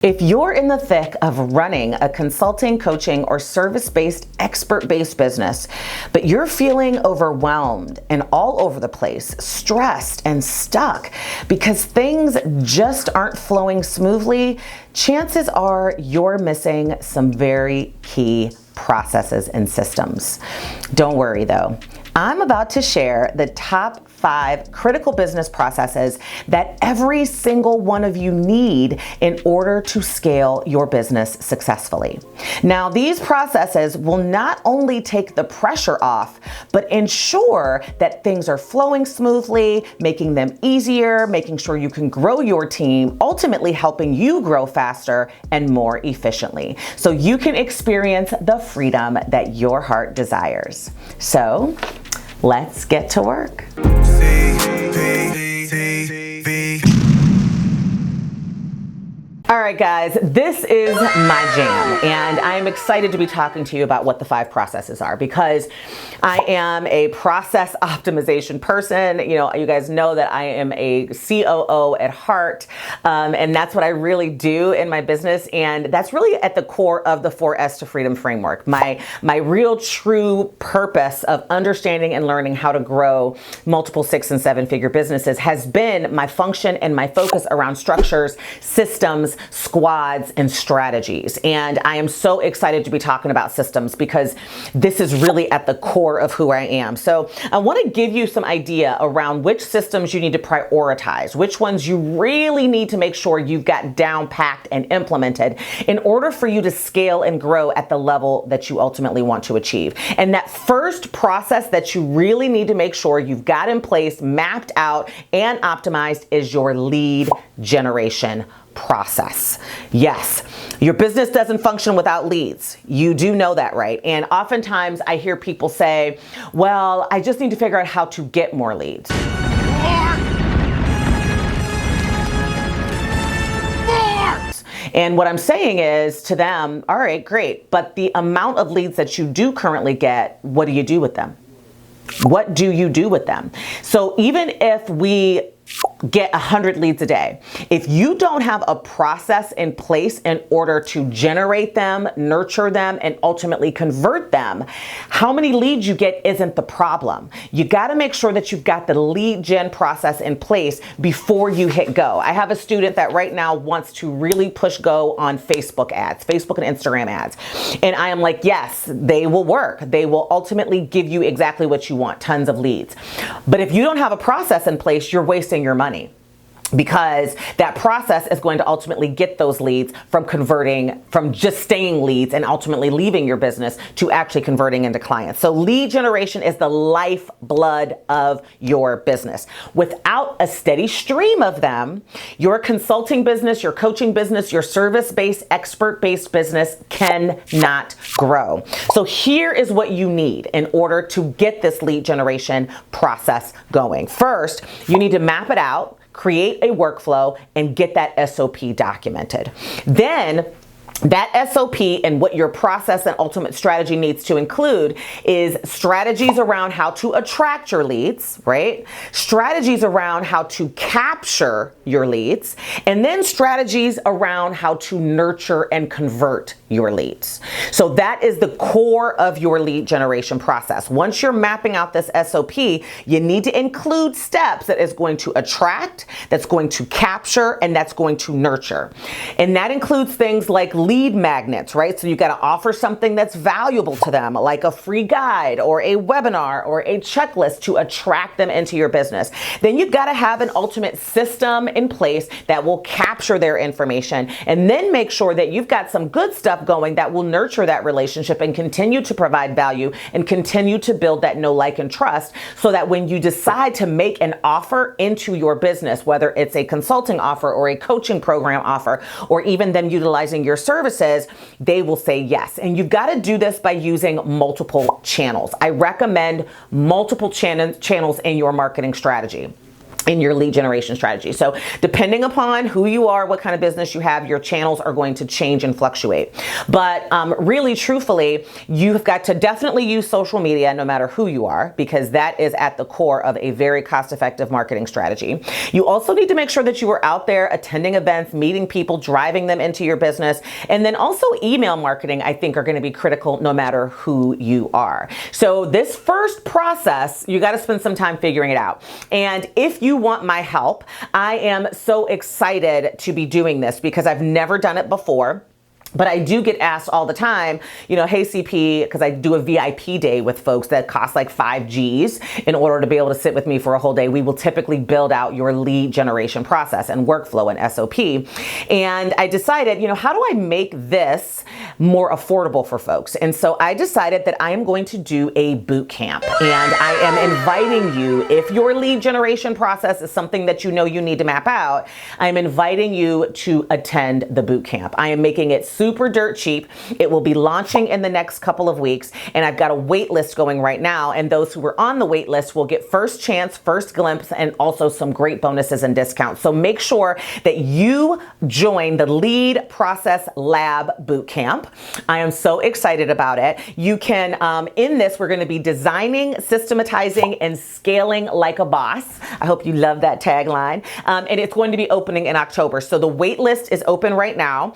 If you're in the thick of running a consulting, coaching, or service-based, expert-based business, but you're feeling overwhelmed and all over the place, stressed and stuck because things just aren't flowing smoothly, chances are you're missing some very key processes and systems. Don't worry though. I'm about to share the top 5 critical business processes that every single one of you need in order to scale your business successfully. Now, these processes will not only take the pressure off, but ensure that things are flowing smoothly, making them easier, making sure you can grow your team, ultimately helping you grow faster and more efficiently, so you can experience the freedom that your heart desires. So, let's get to work. All right, guys, this is my jam, and I'm excited to be talking to you about what the 5 processes are, because I am a process optimization person. You know, you guys know that I am a COO at heart, and that's what I really do in my business, and that's really at the core of the 4S to Freedom framework. My real true purpose of understanding and learning how to grow multiple 6- and 7-figure businesses has been my function and my focus around structures, systems, squads, and strategies. And I am so excited to be talking about systems because this is really at the core of who I am. So I want to give you some idea around which systems you need to prioritize, which ones you really need to make sure you've got down packed and implemented in order for you to scale and grow at the level that you ultimately want to achieve. And that first process that you really need to make sure you've got in place, mapped out, and optimized is your lead generation process. Yes, your business doesn't function without leads. You do know that, right? And oftentimes I hear people say, well, I just need to figure out how to get more leads. And what I'm saying is to them, all right, great, but the amount of leads that you do currently get, what do you do with them? What do you do with them? So even if we get 100 leads a day, if you don't have a process in place in order to generate them, nurture them, and ultimately convert them, how many leads you get isn't the problem. You got to make sure that you've got the lead gen process in place before you hit go. I have a student that right now wants to really push go on Facebook ads, Facebook and Instagram ads. And I am like, yes, they will work. They will ultimately give you exactly what you want, tons of leads. But if you don't have a process in place, you're wasting your money, because that process is going to ultimately get those leads from converting, from just staying leads and ultimately leaving your business to actually converting into clients. So lead generation is the lifeblood of your business. Without a steady stream of them, your consulting business, your coaching business, your service-based, expert-based business cannot grow. So here is what you need in order to get this lead generation process going. First, you need to map it out, create a workflow, and get that SOP documented. Then that SOP and what your process and ultimate strategy needs to include is strategies around how to attract your leads, right? Strategies around how to capture your leads, and then strategies around how to nurture and convert your leads. So that is the core of your lead generation process. Once you're mapping out this SOP, you need to include steps that is going to attract, that's going to capture, and that's going to nurture. And that includes things like lead magnets, right? So you got to offer something that's valuable to them, like a free guide or a webinar or a checklist to attract them into your business. Then you've got to have an ultimate system in place that will capture their information, and then make sure that you've got some good stuff going that will nurture that relationship and continue to provide value and continue to build that know, like, and trust, so that when you decide to make an offer into your business, whether it's a consulting offer or a coaching program offer, or even them utilizing your services, they will say yes. And you've got to do this by using multiple channels. I recommend multiple channels in your marketing strategy. in your lead generation strategy. So depending upon who you are, what kind of business you have, your channels are going to change and fluctuate. But really, truthfully, you've got to definitely use social media no matter who you are, because that is at the core of a very cost-effective marketing strategy. You also need to make sure that you are out there attending events, meeting people, driving them into your business. And then also email marketing, I think, are going to be critical no matter who you are. So this first process, you got to spend some time figuring it out. And if you want my help, I am so excited to be doing this because I've never done it before. But I do get asked all the time, you know, hey CP, because I do a VIP day with folks that cost like 5 G's in order to be able to sit with me for a whole day. We will typically build out your lead generation process and workflow and SOP. And I decided, you know, how do I make this more affordable for folks? And so I decided that I am going to do a boot camp. And I am inviting you, if your lead generation process is something that you know you need to map out, I'm inviting you to attend the boot camp. I am making it super dirt cheap. It will be launching in the next couple of weeks, and I've got a wait list going right now, and those who are on the wait list will get first chance, first glimpse, and also some great bonuses and discounts. So make sure that you join the Lead Process Lab Bootcamp. I am so excited about it. You can, in this, we're going to be designing, systematizing, and scaling like a boss. I hope you love that tagline. And it's going to be opening in October. So the wait list is open right now.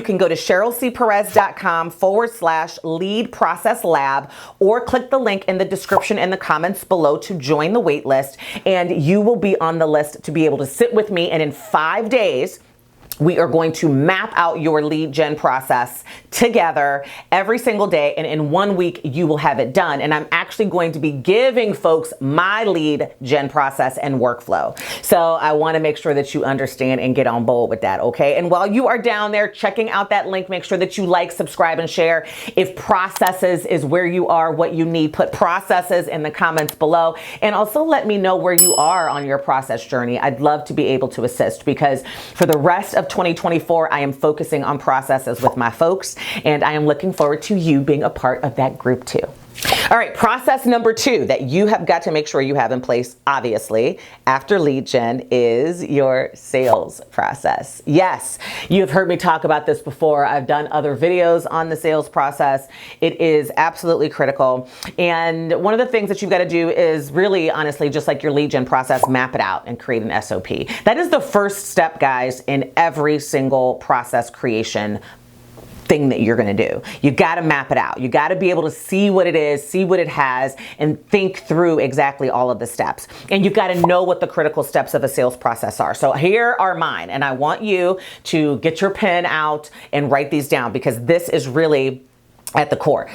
You can go to CherylCPerez.com/lead process lab, or click the link in the description and the comments below to join the wait list, and you will be on the list to be able to sit with me. And in 5 days, we are going to map out your lead gen process together every single day. And in 1 week, you will have it done. And I'm actually going to be giving folks my lead gen process and workflow. So I want to make sure that you understand and get on board with that. Okay. And while you are down there checking out that link, make sure that you like, subscribe, and share. If processes is where you are, what you need, put processes in the comments below. And also let me know where you are on your process journey. I'd love to be able to assist, because for the rest of 2024, I am focusing on processes with my folks, and I am looking forward to you being a part of that group too. All right, process number 2 that you have got to make sure you have in place, obviously, after lead gen, is your sales process. Yes, you have heard me talk about this before. I've done other videos on the sales process. It is absolutely critical. And one of the things that you've got to do is really, honestly, just like your lead gen process, map it out and create an SOP. That is the first step, guys, in every single process creation thing that you're going to do. You got to map it out. You got to be able to see what it is, see what it has, and think through exactly all of the steps. And you've got to know what the critical steps of a sales process are. So here are mine, and I want you to get your pen out and write these down, because this is really at the core.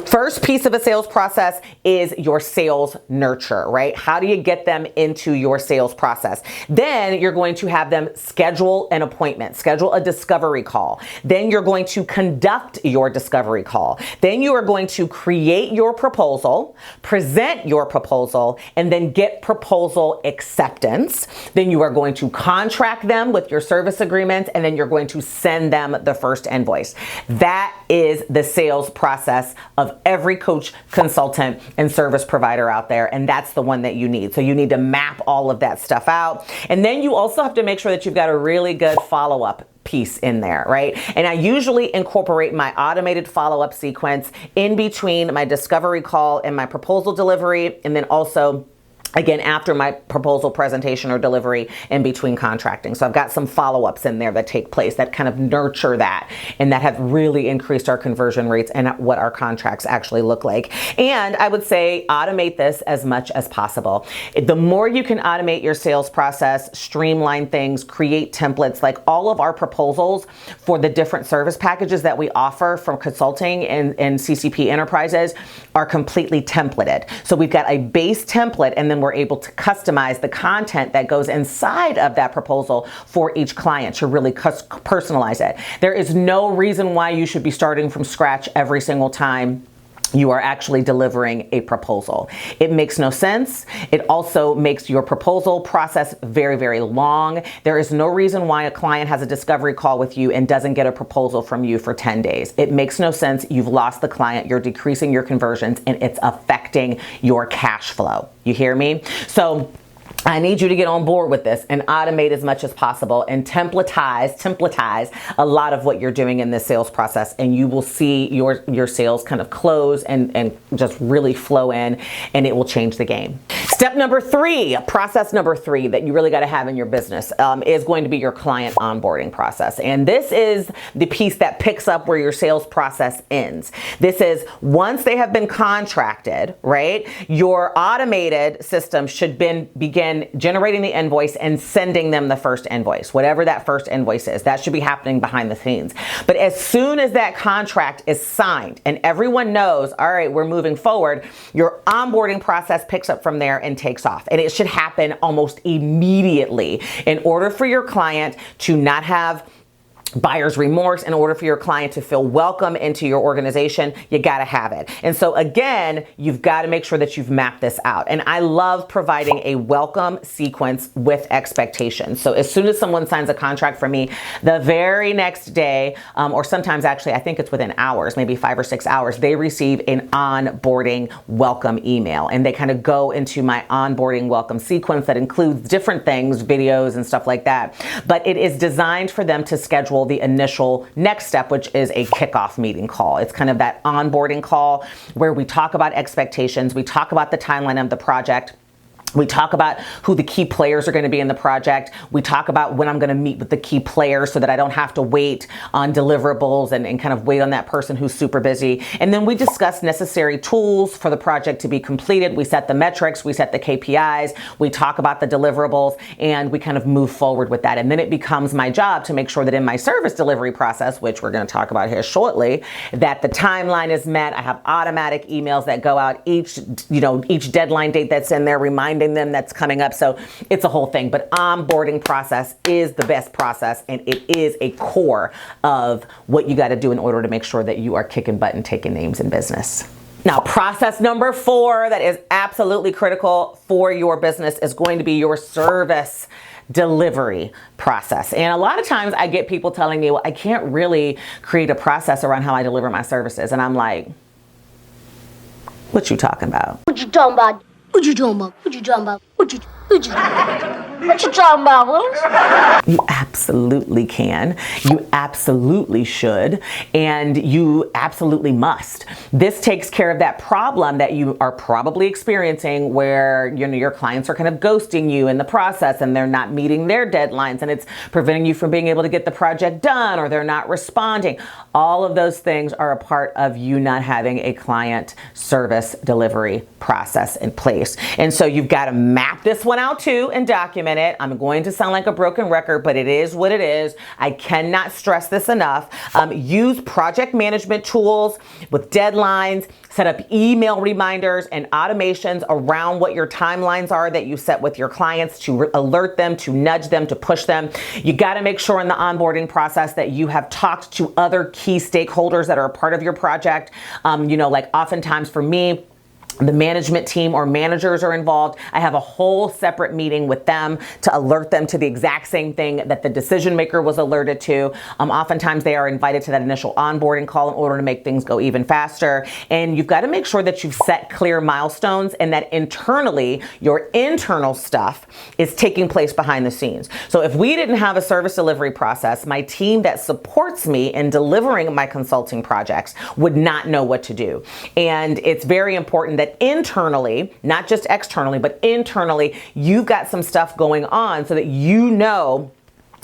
First piece of a sales process is your sales nurture, right? How do you get them into your sales process? Then you're going to have them schedule an appointment, schedule a discovery call. Then you're going to conduct your discovery call. Then you are going to create your proposal, present your proposal, and then get proposal acceptance. Then you are going to contract them with your service agreement, and then you're going to send them the first invoice. That is the sales process of every coach, consultant, and service provider out there, and that's the one that you need. So you need to map all of that stuff out. And then you also have to make sure that you've got a really good follow-up piece in there, right? And I usually incorporate my automated follow-up sequence in between my discovery call and my proposal delivery, and then also again, after my proposal presentation or delivery, in between contracting. So I've got some follow-ups in there that take place that kind of nurture that, and that have really increased our conversion rates and what our contracts actually look like. And I would say automate this as much as possible. The more you can automate your sales process, streamline things, create templates, like all of our proposals for the different service packages that we offer from consulting and CCP enterprises are completely templated. So we've got a base template, and then we're able to customize the content that goes inside of that proposal for each client to really personalize it. There is no reason why you should be starting from scratch every single time you are actually delivering a proposal. It makes no sense. It also makes your proposal process very, very long. There is no reason why a client has a discovery call with you and doesn't get a proposal from you for 10 days. It makes no sense. You've lost the client. You're decreasing your conversions, and it's affecting your cash flow. You hear me? So I need you to get on board with this and automate as much as possible and templatize a lot of what you're doing in this sales process, and you will see your sales kind of close and just really flow in, and it will change the game. Step number 3, process number 3 that you really got to have in your business is going to be your client onboarding process. And this is the piece that picks up where your sales process ends. This is once they have been contracted, right? Your automated system should begin generating the invoice and sending them the first invoice, whatever that first invoice is. That should be happening behind the scenes. But as soon as that contract is signed and everyone knows, all right, we're moving forward, your onboarding process picks up from there and takes off. And it should happen almost immediately in order for your client to not have buyer's remorse, in order for your client to feel welcome into your organization. You got to have it. And so again, you've got to make sure that you've mapped this out. And I love providing a welcome sequence with expectations. So as soon as someone signs a contract for me, the very next day, or sometimes actually, I think it's within hours, maybe 5 or 6 hours, they receive an onboarding welcome email. And they kind of go into my onboarding welcome sequence that includes different things, videos and stuff like that. But it is designed for them to schedule the initial next step, which is a kickoff meeting call. It's kind of that onboarding call where we talk about expectations, we talk about the timeline of the project, we talk about who the key players are going to be in the project. We talk about when I'm going to meet with the key players so that I don't have to wait on deliverables and kind of wait on that person who's super busy. And then we discuss necessary tools for the project to be completed. We set the metrics, we set the KPIs, we talk about the deliverables, and we kind of move forward with that. And then it becomes my job to make sure that in my service delivery process, which we're going to talk about here shortly, that the timeline is met. I have automatic emails that go out each deadline date that's in there, reminding them that's coming up. So it's a whole thing, but onboarding process is the best process, and it is a core of what you got to do in order to make sure that you are kicking butt and taking names in business. Now, process number 4 that is absolutely critical for your business is going to be your service delivery process. And a lot of times I get people telling me, well, I can't really create a process around how I deliver my services. And I'm like, what you talking about? What you talking about? What you talking about? What you talking about? What you talking about, Willis? You absolutely can. You absolutely should. And you absolutely must. This takes care of that problem that you are probably experiencing where your clients are kind of ghosting you in the process and they're not meeting their deadlines and it's preventing you from being able to get the project done, or they're not responding. All of those things are a part of you not having a client service delivery process in place. And so you've got to map this one out too and document it. I'm going to sound like a broken record, but it is what it is. I cannot stress this enough. Use project management tools with deadlines, set up email reminders and automations around what your timelines are that you set with your clients to alert them, to nudge them, to push them. You got to make sure in the onboarding process that you have talked to other key stakeholders that are a part of your project. Like oftentimes for me, the management team or managers are involved. I have a whole separate meeting with them to alert them to the exact same thing that the decision maker was alerted to. Oftentimes they are invited to that initial onboarding call in order to make things go even faster. And you've got to make sure that you've set clear milestones and that internally, your internal stuff is taking place behind the scenes. So if we didn't have a service delivery process, my team that supports me in delivering my consulting projects would not know what to do. And it's very important that internally, not just externally, but internally, you've got some stuff going on so that you know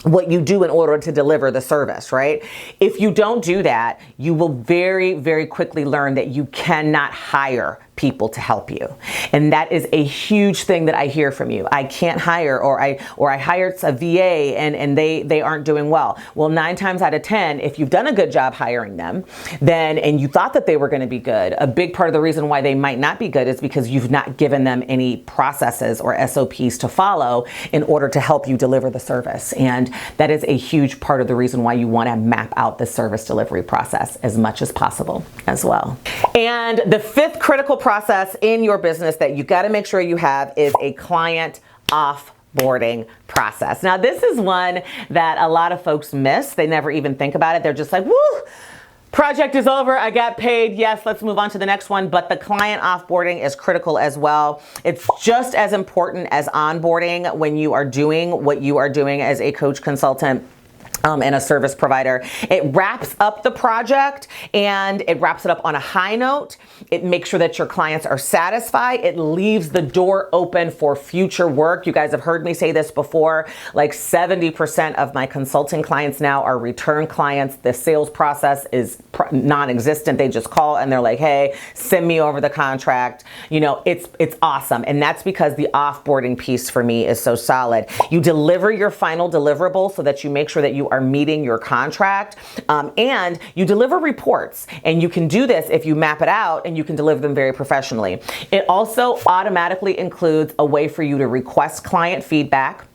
what you do in order to deliver the service, right? If you don't do that, you will very, very quickly learn that you cannot hire people to help you. And that is a huge thing that I hear from you. I can't hire, or I hired a VA and they aren't doing well. Well, 9 times out of 10, if you've done a good job hiring them, and you thought that they were going to be good, a big part of the reason why they might not be good is because you've not given them any processes or SOPs to follow in order to help you deliver the service. And that is a huge part of the reason why you want to map out the service delivery process as much as possible as well. And the 5th critical process in your business that you got to make sure you have is a client offboarding process. Now, this is one that a lot of folks miss. They never even think about it. They're just like, woo, Project is over. I got paid. Yes, let's move on to the next one. But the client offboarding is critical as well. It's just as important as onboarding when you are doing what you are doing as a coach, consultant, and a service provider. It wraps up the project and it wraps it up on a high note. It makes sure that your clients are satisfied. It leaves the door open for future work. You guys have heard me say this before, like 70% of my consulting clients now are return clients. The sales process is non-existent. They just call and they're like, hey, send me over the contract. You know, it's awesome. And that's because the offboarding piece for me is so solid. You deliver your final deliverable so that you make sure that you are meeting your contract, and you deliver reports, and you can do this if you map it out and you can deliver them very professionally. It also automatically includes a way for you to request client feedback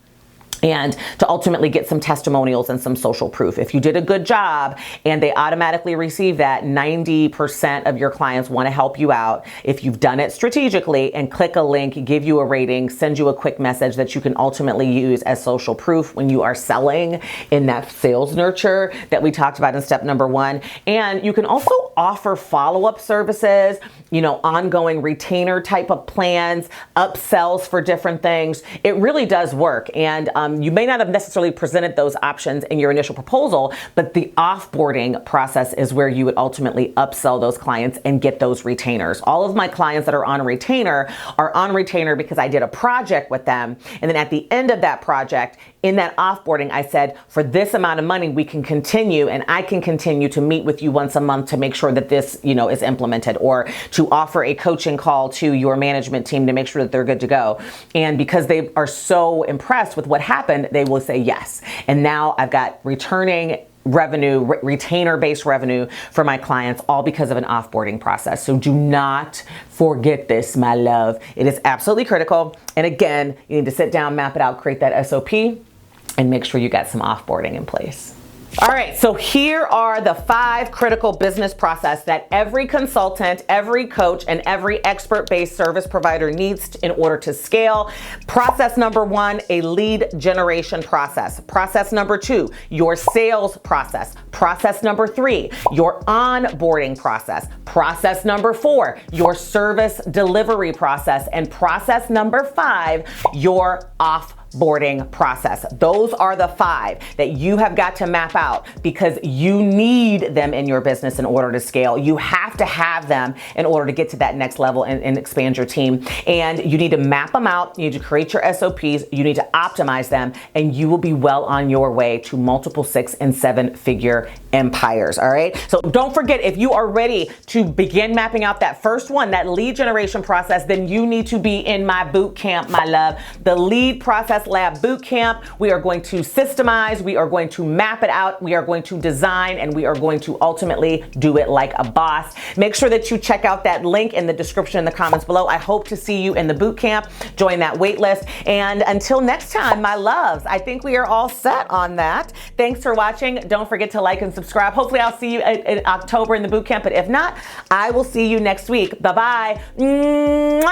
and to ultimately get some testimonials and some social proof. If you did a good job and they automatically receive that, 90% of your clients want to help you out. If you've done it strategically and click a link, give you a rating, send you a quick message that you can ultimately use as social proof when you are selling in that sales nurture that we talked about in step number 1. And you can also offer follow-up services, you know, ongoing retainer type of plans, upsells for different things. It really does work. And you may not have necessarily presented those options in your initial proposal, but the offboarding process is where you would ultimately upsell those clients and get those retainers. All of my clients that are on retainer because I did a project with them. And then at the end of that project, in that offboarding, I said, for this amount of money, we can continue, and I can continue to meet with you once a month to make sure that this, you know, is implemented, or to offer a coaching call to your management team to make sure that they're good to go. And because they are so impressed with what happened, they will say yes. And now I've got returning revenue, retainer-based revenue for my clients, all because of an offboarding process. So do not forget this, my love. It is absolutely critical. And again, you need to sit down, map it out, create that SOP, and make sure you got some offboarding in place. All right, so here are the 5 critical business process that every consultant, every coach, and every expert-based service provider needs in order to scale. Process number 1, a lead generation process. Process number 2, your sales process. Process number 3, your onboarding process. Process number 4, your service delivery process. And process number 5, your offboarding process. Those are the 5 that you have got to map out because you need them in your business in order to scale. You have to have them in order to get to that next level and expand your team. And you need to map them out. You need to create your SOPs. You need to optimize them, and you will be well on your way to multiple 6- and 7-figure empires. All right. So don't forget, if you are ready to begin mapping out that first one, that lead generation process, then you need to be in my boot camp, my love. The Lead Process Lab boot camp. We are going to systemize. We are going to map it out. We are going to design, and we are going to ultimately do it like a boss. Make sure that you check out that link in the description in the comments below. I hope to see you in the boot camp. Join that wait list. And until next time, my loves, I think we are all set on that. Thanks for watching. Don't forget to like and subscribe. Hopefully I'll see you in October in the boot camp, but if not, I will see you next week. Bye-bye. Mwah!